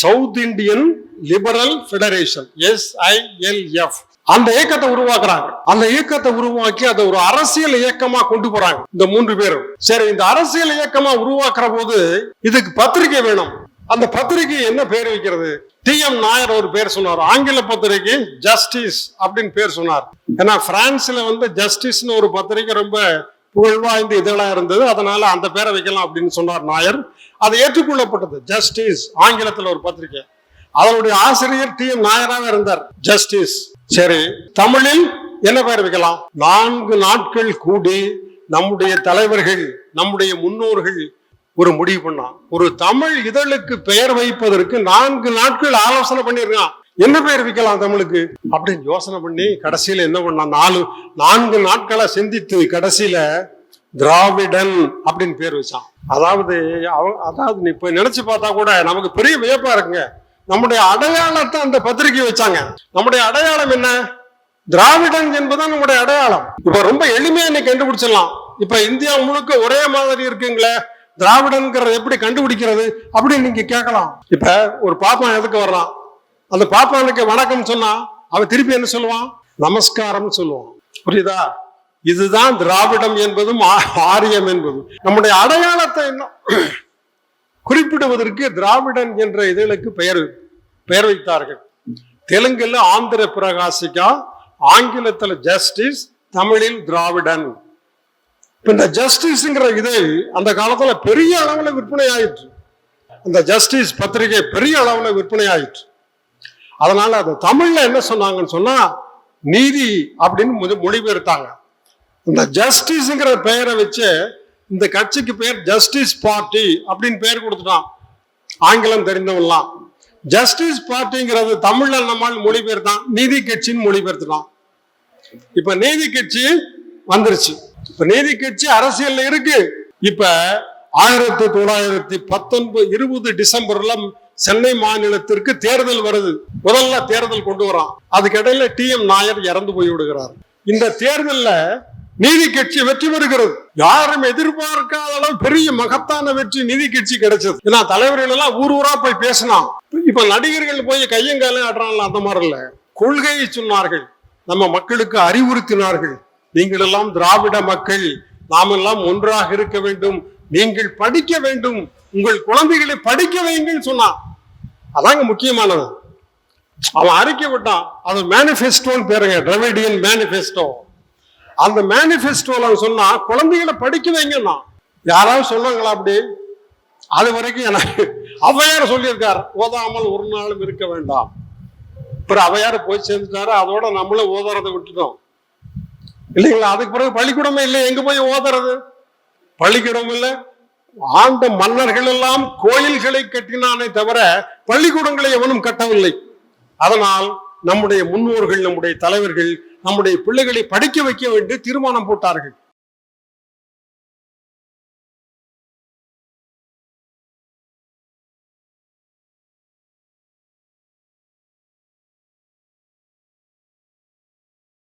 South Indian liberal federation, SILF. அந்த இயக்கத்தை உருவாக்குறாங்க. அந்த இயக்கத்தை உருவாக்கி அதை ஒரு அரசியல் இயக்கமா கொண்டு போறாங்க இந்த 3 பேரும். சரி, இந்த அரசியல் இயக்கமா உருவாக்குற போது இதுக்கு பத்திரிகை வேணும். அந்த பத்திரிகை என்ன பேர் வைக்கிறது? TM நாயர் ஒரு பேர் சொன்னார். ஆங்கில பத்திரிகை ஜஸ்டிஸ் அப்படின்னு பேர் சொன்னார். ஏன்னா பிரான்ஸ்ல ஜஸ்டிஸ்னு ஒரு பத்திரிகை ரொம்ப புகழ்வாய்ந்த இதழா இருந்தது. அதனால அந்த பேரை வைக்கலாம் அப்படின்னு சொன்னார் நாயர். அது ஏற்றுக்கொள்ளப்பட்டது. ஜஸ்டிஸ் ஆங்கிலத்துல ஒரு பத்திரிகை. அதனுடைய ஆசிரியர் TM நாயராக இருந்தார். ஜஸ்டிஸ். சரி, தமிழில் என்ன பெயர் வைக்கலாம்? 4 நாட்கள் கூடி நம்முடைய தலைவர்கள், நம்முடைய முன்னோர்கள் ஒரு முடிவு பண்ணான். ஒரு தமிழ் இதழுக்கு பெயர் வைப்பதற்கு 4 நாட்கள் ஆலோசனை பண்ணிருக்கான். என்ன பெயர் வைக்கலாம் தமிழுக்கு அப்படின்னு யோசனை பண்ணி கடைசியில என்ன பண்ணான்? 4 நாட்களை சிந்தித்து கடைசியில திராவிடன் அப்படின்னு பேர் வச்சான். அதாவது இப்ப நினைச்சு பார்த்தா கூட நமக்கு பெரிய வியப்பா இருக்குங்க. நம்முடைய அடையாளத்தை அந்த பத்திரிகை வச்சாங்க. நம்முடைய அடையாளம் என்ன? திராவிடன் என்பதுதான் நம்முடைய அடையாளம். இப்ப ரொம்ப எளிமையா இன்னைக்கு கண்டுபிடிச்சிடலாம். இப்ப இந்தியா முழுக்க ஒரே மாதிரி இருக்குங்களே, திராவிடன்கிறத எப்படி கண்டுபிடிக்கிறது அப்படின்னு நீங்க கேட்கலாம். இப்ப ஒரு பாப்பான் எதுக்கு வர்றான்? அந்த பாப்பானுக்கு வணக்கம் சொன்னா அவன் திருப்பி என்ன சொல்லுவான்? நமஸ்காரம் சொல்லுவான். புரியுதா? இதுதான் திராவிடம் என்பதும் ஆரியம் என்பதும். நம்முடைய அடையாளத்தை குறிப்பிடுவதற்கு திராவிடன் என்ற இதழுக்கு பெயர் வைத்தார்கள். தெலுங்குல ஆந்திர பிரகாசிகா, ஆங்கிலத்தில் ஜஸ்டிஸ், தமிழில் திராவிடன். இந்த ஜஸ்டிஸ்ங்கிற இதழ் அந்த காலத்துல பெரிய அளவுல விற்பனை ஆயிற்று. அந்த ஜஸ்டிஸ் பத்திரிகை பெரிய அளவுல விற்பனை ஆயிற்று. அதனால அது தமிழ்ல என்ன சொன்னாங்கன்னு சொன்னா நீதி அப்படின்னு மொழிபெயர்த்தாங்க. இந்த ஜஸ்டிஸ்ங்கிற பெயரை வச்சு இந்த கட்சிக்கு பேர் ஜஸ்டிஸ் பார்ட்டி அப்படின்னு பெயர் கொடுத்துட்டான். ஆங்கிலம் தெரிந்தவன்லாம் ஜஸ்டிஸ் பார்ட்டிங்கிறது தமிழ்ல நம்மால் மொழிபெயர்த்தான், நீதி கட்சின்னு மொழிபெயர்த்துட்டான். இப்ப நீதி கட்சி வந்துருச்சு. இப்ப நீதி கட்சி அரசியல்ல இருக்கு. இப்ப 1920 டிசம்பர்ல சென்னை மாநிலத்திற்கு தேர்தல் வருது. முதல்ல தேர்தல் கொண்டு வரான். அதுக்கிடையில TM நாயர் இறந்து போய் விடுகிறார். இந்த தேர்தல்ல நீதி கட்சி வெற்றி பெறுகிறது. யாரும் எதிர்பார்க்காத அளவு பெரிய மகத்தான வெற்றி நீதி கட்சி கிடைச்சது. ஏன்னா தலைவர்கள் எல்லாம் ஊர் ஊரா போய் பேசினான். இப்ப நடிகர்கள் போய் கையங்காலையும் ஆடுறாங்களா? அந்த மாதிரி இல்ல, கொள்கையை சொன்னார்கள், நம்ம மக்களுக்கு அறிவுறுத்தினார்கள். நீங்கள் எல்லாம் திராவிட மக்கள், நாம் எல்லாம் ஒன்றாக இருக்க வேண்டும், நீங்கள் படிக்க வேண்டும், உங்கள் குழந்தைகளை படிக்க வைங்கன்னு சொன்னான். அதாங்க முக்கியமானது. அவன் அறிக்கை விட்டான். அது மேனிஃபெஸ்டோன்னு பேருங்க, டிராவிடியன் மேனிஃபெஸ்டோ. அந்த மேனிஃபெஸ்டோல சொன்னா குழந்தைகளை படிக்க வைங்கன்னா யாராவது சொன்னாங்களா? அப்படி அது வரைக்கும் எனக்கு அவையார் சொல்லியிருக்காரு, ஓதாமல் ஒரு நாளும் இருக்க வேண்டாம். அப்புறம் அவையார் போய் சேர்ந்துட்டாரு. அதோட நம்மளும் ஓதுறதை விட்டுட்டோம் இல்லைங்களா? அதுக்கு பிறகு பள்ளிக்கூடமே இல்லை. எங்க போய் ஓதுறது? பள்ளிக்கூடம் இல்லை. ஆண்ட மன்னர்கள் எல்லாம் கோயில்களை கட்டினானே தவிர பள்ளிக்கூடங்களை எவனும் கட்டவில்லை. அதனால் நம்முடைய முன்னோர்கள், நம்முடைய தலைவர்கள் நம்முடைய பிள்ளைகளை படிக்க வைக்க வேண்டிய தீர்மானம் போட்டார்கள்.